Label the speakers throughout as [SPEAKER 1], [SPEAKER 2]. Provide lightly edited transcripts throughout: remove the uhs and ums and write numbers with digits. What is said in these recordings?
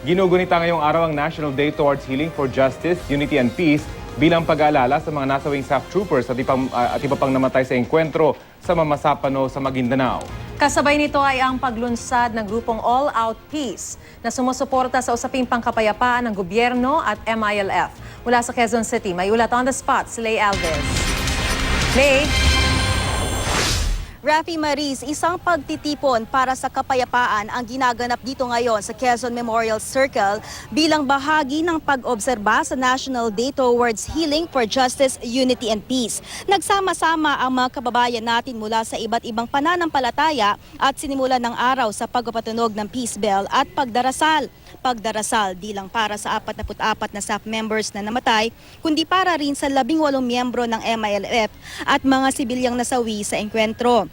[SPEAKER 1] Ginugunita ngayong araw ang National Day Towards Healing for Justice, Unity and Peace bilang pag-aalala sa mga nasawing SAF troopers at iba pang namatay sa engkwentro sa Mamasapano sa Maguindanao.
[SPEAKER 2] Kasabay nito ay ang paglunsad ng grupong All Out Peace na sumusuporta sa usaping pangkapayapaan ng gobyerno at MILF. Mula sa Quezon City, may ulat on the spot si Lay Alves. Lay?
[SPEAKER 3] Rafi Maris, isang pagtitipon para sa kapayapaan ang ginaganap dito ngayon sa Quezon Memorial Circle bilang bahagi ng pag-obserba sa National Day Towards Healing for Justice, Unity and Peace. Nagsama-sama ang mga kababayan natin mula sa iba't ibang pananampalataya at sinimulan ng araw sa pagpapatunog ng Peace Bell at pagdarasal. Pagdarasal di lang para sa 44 na SAF members na namatay, kundi para rin sa 18 miyembro ng MILF at mga sibilyang nasawi sa engkwentro.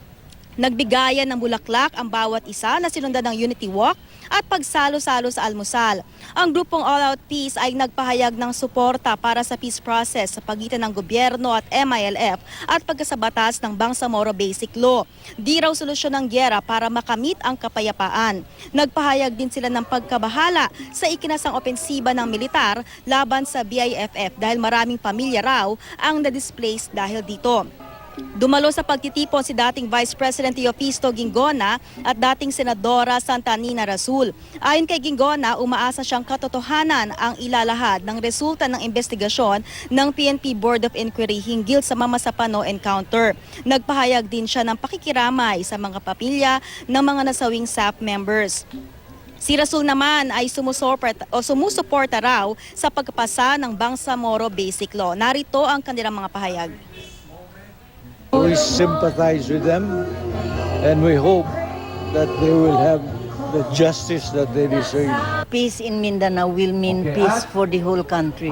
[SPEAKER 3] Nagbigayan ng bulaklak ang bawat isa na sinundan ng Unity Walk at pagsalo-salo sa almusal. Ang grupong All Out Peace ay nagpahayag ng suporta para sa peace process sa pagitan ng gobyerno at MILF at pagkasabatas ng Bangsamoro Basic Law. Di raw solusyon ng gyera para makamit ang kapayapaan. Nagpahayag din sila ng pagkabahala sa ikinasang opensiba ng militar laban sa BIFF dahil maraming pamilya raw ang na-displaced dahil dito. Dumalo sa pagtitipon si dating Vice President Teofisto Ginggona at dating Senadora Santa Nina Rasul. Ayon kay Ginggona, umaasa siyang katotohanan ang ilalahad ng resulta ng investigasyon ng PNP Board of Inquiry hinggil sa Mamasapano encounter. Nagpahayag din siya ng pakikiramay sa mga pamilya ng mga nasawing SAF members. Si Rasul naman ay sumusuporta raw sa pagpasa ng Bangsamoro Basic Law. Narito ang kanilang mga pahayag.
[SPEAKER 4] We sympathize with them and we hope that they will have the justice that they deserve.
[SPEAKER 5] Peace in Mindanao will mean peace for the whole country.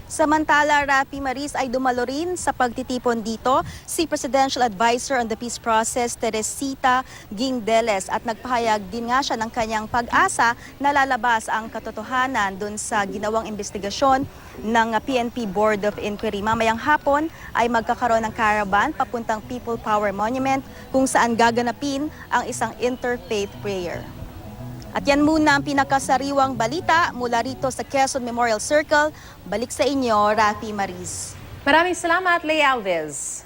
[SPEAKER 3] Samantala, Rafi Maris ay dumalo rin sa pagtitipon dito si Presidential Advisor on the Peace Process, Teresita Guingdeles, at nagpahayag din nga siya ng kanyang pag-asa na lalabas ang katotohanan dun sa ginawang investigasyon ng PNP Board of Inquiry. Mamayang hapon ay magkakaroon ng caravan papuntang People Power Monument kung saan gaganapin ang isang interfaith prayer. At yan muna ang pinakasariwang balita mula rito sa Quezon Memorial Circle. Balik sa inyo, Rafi Maris.
[SPEAKER 2] Maraming salamat, Lay Alves.